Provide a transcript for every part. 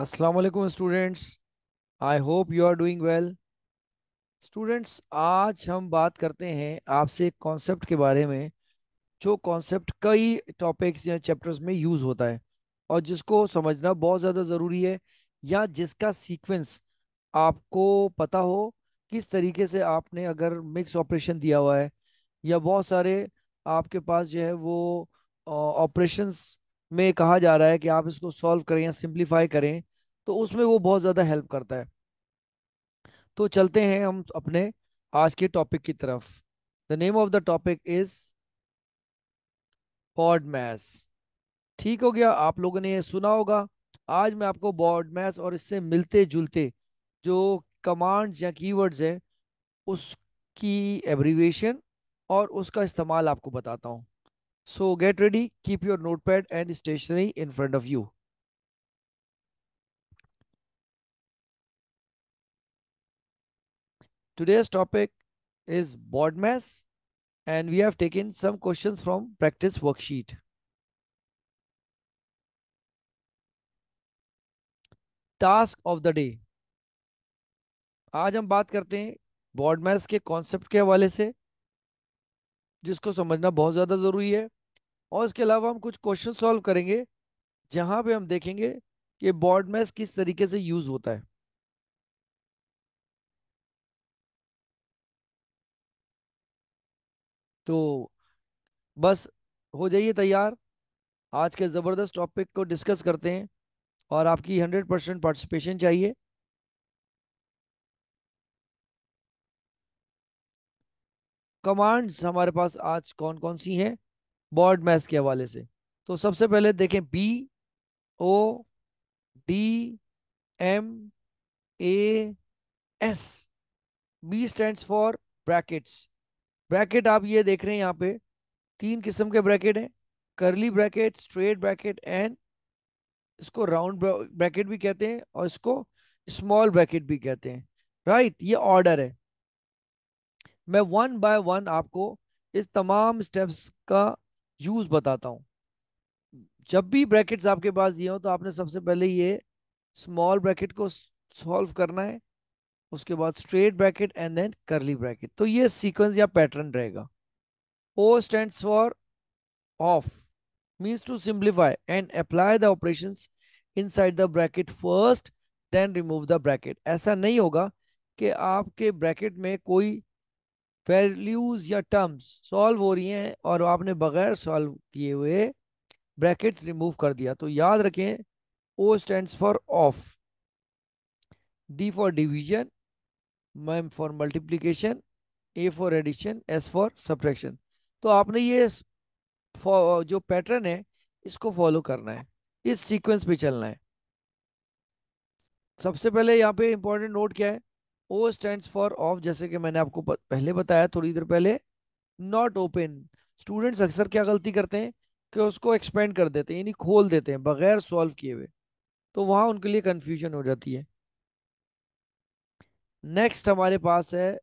अस्सलाम वालेकुम students. I hope you are doing well. Students, आज हम बात करते हैं आपसे एक कॉन्सेप्ट के बारे में, जो कॉन्सेप्ट कई टॉपिक्स या चैप्टर्स में यूज़ होता है और जिसको समझना बहुत ज़्यादा ज़रूरी है, या जिसका सीक्वेंस आपको पता हो। किस तरीके से आपने अगर मिक्स ऑपरेशन दिया हुआ है या बहुत सारे आपके पास जो है वो ऑपरेशंस में कहा जा रहा है कि आप इसको सॉल्व करें या सिंप्लीफाई करें, तो उसमें वो बहुत ज़्यादा हेल्प करता है। तो चलते हैं हम अपने आज के टॉपिक की तरफ। The name of the topic is BODMAS. ठीक हो गया, आप लोगों ने ये सुना होगा। आज मैं आपको बॉड मैथ्स और इससे मिलते जुलते जो कमांड्स या कीवर्ड्स हैं, उसकी एब्रीविएशन और उसका इस्तेमाल आपको बताता हूँ। So get ready, keep your notepad and stationery in front of you. Today's topic is board mass, and we have taken some questions from practice worksheet. Task of the day। आज हम बात करते हैं बोर्ड मैथ्स के concept के हवाले से, जिसको समझना बहुत ज़्यादा ज़रूरी है। और इसके अलावा हम कुछ क्वेश्चन सॉल्व करेंगे, जहाँ पे हम देखेंगे कि बोर्ड मैथ्स किस तरीके से यूज़ होता है। तो बस हो जाइए तैयार, आज के ज़बरदस्त टॉपिक को डिस्कस करते हैं। और आपकी 100% पार्टिसिपेशन चाहिए। कमांड्स हमारे पास आज कौन कौन सी हैं बोर्ड मैथ्स के हवाले से। तो सबसे पहले देखें, BODMAS। B stands for brackets. Bracket आप ये देख रहे हैं यहाँ पे, तीन किस्म के ब्रैकेट हैं। करली ब्रैकेट, स्ट्रेट ब्रैकेट एंड इसको राउंड ब्रैकेट भी कहते हैं और इसको स्मॉल ब्रैकेट भी कहते हैं। राइट, ये ऑर्डर है। मैं वन बाय वन आपको इस तमाम स्टेप्स का यूज बताता हूँ। जब भी ब्रैकेट्स आपके पास दिए हो तो आपने सबसे पहले ये स्मॉल ब्रैकेट को सॉल्व करना है, उसके बाद straight bracket and then curly bracket. तो ये सीक्वेंस या पैटर्न रहेगा। O stands for of, means to simplify and apply the operations inside the bracket first, then remove the bracket। ऐसा नहीं होगा कि आपके ब्रैकेट में कोई वैल्यूज या टर्म्स सॉल्व हो रही हैं और आपने बगैर सॉल्व किए हुए ब्रैकेट्स रिमूव कर दिया। तो याद रखें, O stands for of, D for division, M for multiplication, A for addition, S for subtraction. तो आपने ये जो पैटर्न है इसको फॉलो करना है, इस सीक्वेंस पे चलना है। सबसे पहले यहाँ पे इंपॉर्टेंट नोट क्या है, ओ स्टैंड्स फॉर ऑफ, जैसे कि मैंने आपको पहले बताया थोड़ी देर पहले, नॉट ओपन। स्टूडेंट्स अक्सर क्या गलती करते हैं कि उसको एक्सपेंड कर देते हैं, यानी खोल देते हैं बगैर सॉल्व किए हुए। तो वहां उनके लिए कंफ्यूजन हो जाती है। नेक्स्ट हमारे पास है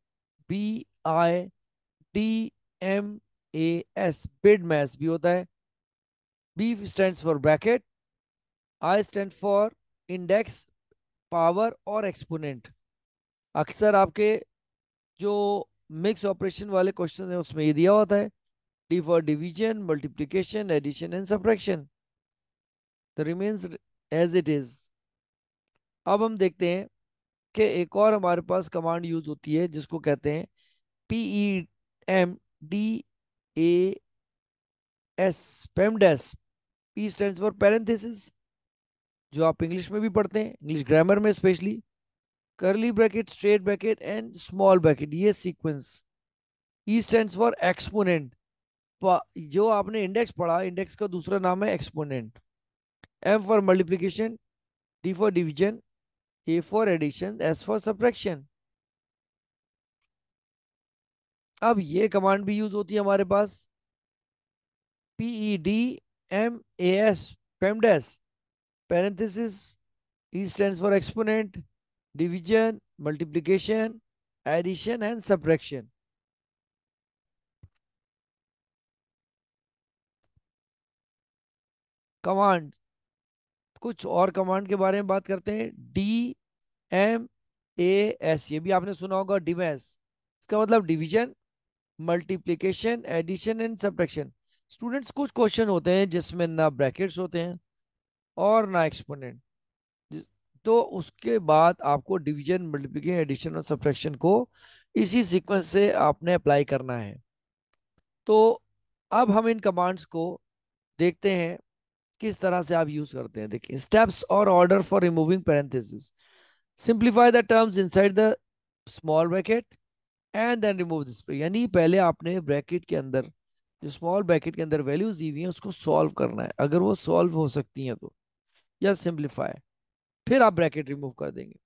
BIDMAS, बिड मैस भी होता है। B stands for bracket, I stand for index, power और एक्सपोनेंट। अक्सर आपके जो मिक्स ऑपरेशन वाले क्वेश्चन है उसमें ये दिया होता है, D for division, multiplication, addition and subtraction. The remains as it is. अब हम देखते हैं कि एक और हमारे पास कमांड यूज होती है जिसको कहते हैं PEMDAS, PEMDAS. P stands for parenthesis, जो आप इंग्लिश में भी पढ़ते हैं, इंग्लिश ग्रामर में specially. Curly bracket, straight bracket and small bracket, ये sequence. E stands for exponent, जो आपने इंडेक्स पढ़ा, इंडेक्स का दूसरा नाम है exponent. M for multiplication, D for division, A for addition, S for subtraction. अब ये कमांड भी यूज होती है हमारे पास, PEDMAS, PEMDAS, parenthesis, E stands for exponent, division, multiplication, addition and subtraction। Command, कुछ और कमांड के बारे में बात करते हैं। DMAS, ये भी आपने सुना होगा, डिमैस। इसका मतलब division, multiplication, addition and subtraction. Students, कुछ क्वेश्चन होते हैं जिसमें ना ब्रैकेट्स होते हैं और ना एक्सपोनेंट, तो उसके बाद आपको डिवीजन, मल्टीप्लिकेशन, एडिशन और सब्ट्रैक्शन को इसी सीक्वेंस से आपने अप्लाई करना है। तो अब हम इन कमांड्स को देखते हैं किस तरह से आप यूज करते हैं। देखिए, स्टेप्स और order for removing parenthesis. Simplify the terms inside the small bracket and then remove this. यानी पहले आपने ब्रैकेट के अंदर, जो स्मॉल ब्रैकेट के अंदर वैल्यूज दी हुई हैं, उसको सॉल्व करना है, अगर वो सॉल्व हो सकती हैं तो, या सिंप्लीफाई, फिर आप ब्रैकेट रिमूव कर देंगे।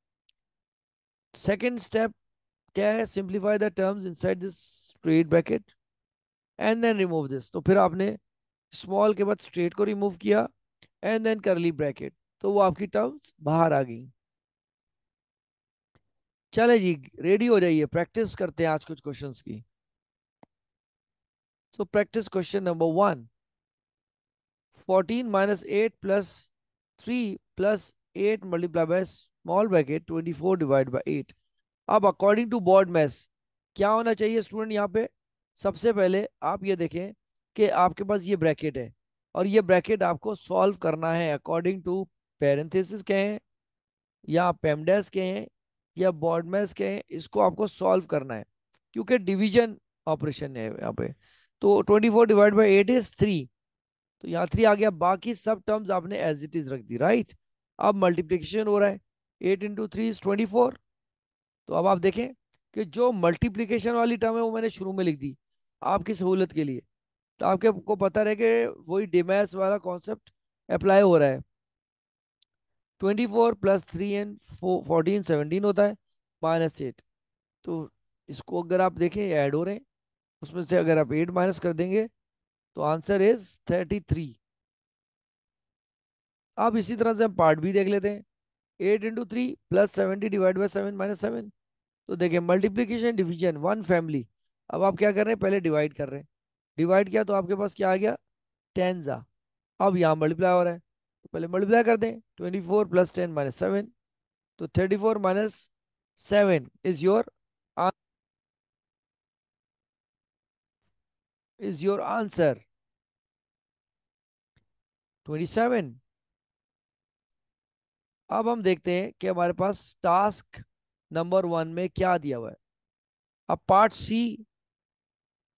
सेकेंड स्टेप क्या है? Simplify the terms inside this straight bracket and then remove this. तो फिर आपने स्मॉल के बाद स्ट्रेट को रिमूव किया एंड देन करली ब्रैकेट, तो वो आपकी टर्म्स बाहर आ गई। चले जी, रेडी हो जाइए, प्रैक्टिस करते हैं आज कुछ क्वेश्चंस की। So practice question number 1। 14 minus 8 plus 3 plus 8 multiplied by small bracket 24 divided by 8। अब अकॉर्डिंग टू बोर्ड मैथ्स क्या होना चाहिए स्टूडेंट? यहाँ पे सबसे पहले आप ये देखें कि आपके पास ये ब्रैकेट है, और ये ब्रैकेट आपको सॉल्व करना है अकॉर्डिंग टू पैरेंथेसिस कहें या पेमडेस कहें या बोर्ड मैथ्स कहें, इसको आपको सॉल्व करना है क्योंकि डिवीजन ऑपरेशन है यहाँ पे। तो 24 डिवाइड बाई 8 इज 3, तो यहाँ 3 आ गया, बाकी सब टर्म्स आपने एज इट इज रख दी, राइट। अब मल्टीप्लीकेशन हो रहा है, 8 × 3 = 24। तो अब आप देखें कि जो मल्टीप्लीकेशन वाली टर्म है वो मैंने शुरू में लिख दी आपकी सहूलत के लिए, तो आपके को पता रहे कि वही डिमैस वाला कॉन्सेप्ट अप्लाई हो रहा है। 24 + 3 and 14 17 होता है, -8। तो इसको अगर आप देखें ऐड हो रहे हैं, उसमें से अगर आप 8 माइनस कर देंगे तो आंसर इज 33। अब इसी तरह से हम पार्ट भी देख लेते हैं। 8 × 3 + 70 डिवाइड बाई 7 -7। तो देखिए, मल्टीप्लीकेशन, डिवीजन, वन फैमिली। अब आप क्या कर रहे हैं? पहले डिवाइड कर रहे हैं, डिवाइड किया तो आपके पास क्या आ गया? 10 जा। अब यहाँ मल्टीप्लाई हो रहा है, तो पहले मल्टीप्लाई कर दें। 24 + 10 -7, तो 34 - 7 इज योर आंसर 27। अब हम देखते हैं कि हमारे पास टास्क नंबर 1 में क्या दिया हुआ है। अब पार्ट सी,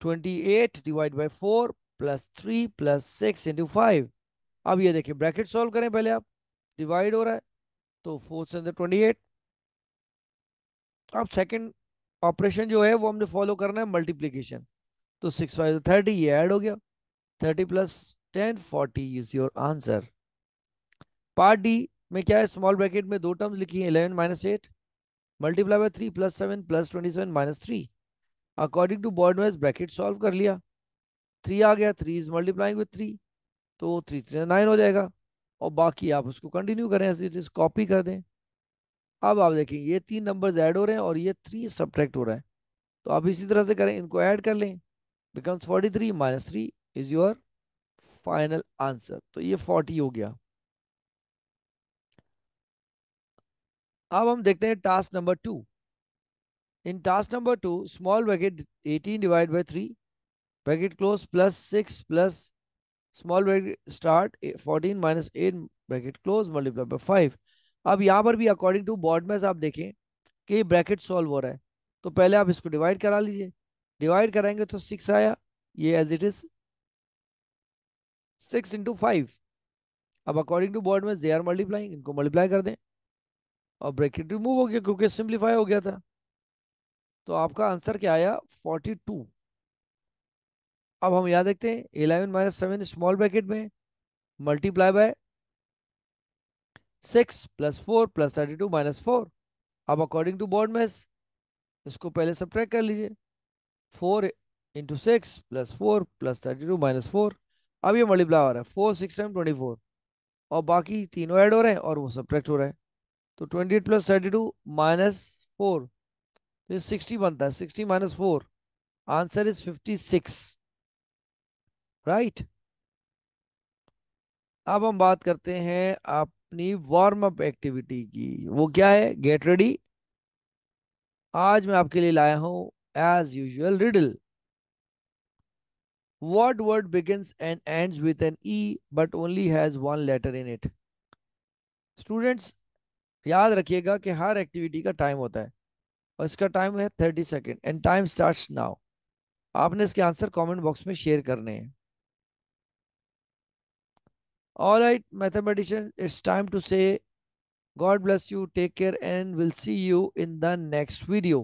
28 डिवाइड बाई 4 + 3 + 6 × 5। अब ये देखिए, ब्रैकेट सॉल्व करें पहले आप, डिवाइड हो रहा है तो 4 से अंदर 28। अब सेकंड ऑपरेशन जो है वो हमने फॉलो करना है, मल्टीप्लीकेशन। तो 6 × 5 = 30, ये ऐड हो गया, 30 + 10 40 is your answer. Part D में क्या है? स्मॉल ब्रैकेट में दो टर्म्स लिखी है, 11 - 8 multiply by 3 + 7 + 27 - 3। According to board wise bracket solve कर लिया, 3 आ गया, 3 इज मल्टीप्लाइंग विथ 3, तो 3 3 9 हो जाएगा। और बाकी आप उसको कंटिन्यू करें, ऐसे इट इज कॉपी कर दें। अब आप देखें, ये 3 नंबर्स ऐड हो रहे हैं और ये 3 सब्ट्रैक्ट हो रहा है, तो आप इसी तरह से करें, इनको ऐड कर लें, becomes 43 - 3 is your final answer. तो ये 40 हो गया। अब हम देखते हैं task number 2। In task number 2, small bracket 18 divide by 3 bracket close plus 6 plus small bracket start 14 - 8 bracket close multiply by 5। अब यहाँ पर भी अकॉर्डिंग टू बॉर्ड में आप देखें कि ये ब्रैकेट सॉल्व हो रहा है, तो पहले आप इसको डिवाइड करा लीजिए। डिवाइड कराएंगे तो 6 आया, ये एज इट इज 6 × 5। अब अकॉर्डिंग टू बॉर्ड में दे आर मल्टीप्लाइंग, इनको मल्टीप्लाई कर दें और ब्रैकेट रिमूव हो गया क्योंकि सिंप्लीफाई हो गया था। तो आपका आंसर क्या आया? 42। अब हम यहाँ देखते हैं, 11 - 7 स्मॉल ब्रैकेट में मल्टीप्लाई बाय 6 + 4 + 32 - 4। अब अकॉर्डिंग टू बॉर्ड में इसको पहले सब्ट्रैक्ट कर लीजिए, 4 × 6 + 4 + 32 - 4। अब ये मल्टीप्लाई हो रहा है, 4 6 टाइम 24, और बाकी तीनों ऐड हो रहे हैं और वो सब्ट्रैक्ट हो रहा है। तो 28 + 32 - 4, तो 60 बनता है, 60 - 4, आंसर इज 56, राइट। अब हम बात करते हैं आप अपनी वार्म अप एक्टिविटी की। वो क्या है? Get ready. आज मैं आपके लिए लाया हूं as usual riddle. What word begins and ends with an E but only has one letter in it? Students, याद रखिएगा कि हर एक्टिविटी का टाइम होता है और इसका टाइम है 30 second and time starts now. आपने इसके आंसर कमेंट बॉक्स में शेयर करने हैं। All right mathematician, it's time to say God bless you, take care and will see you in the next video.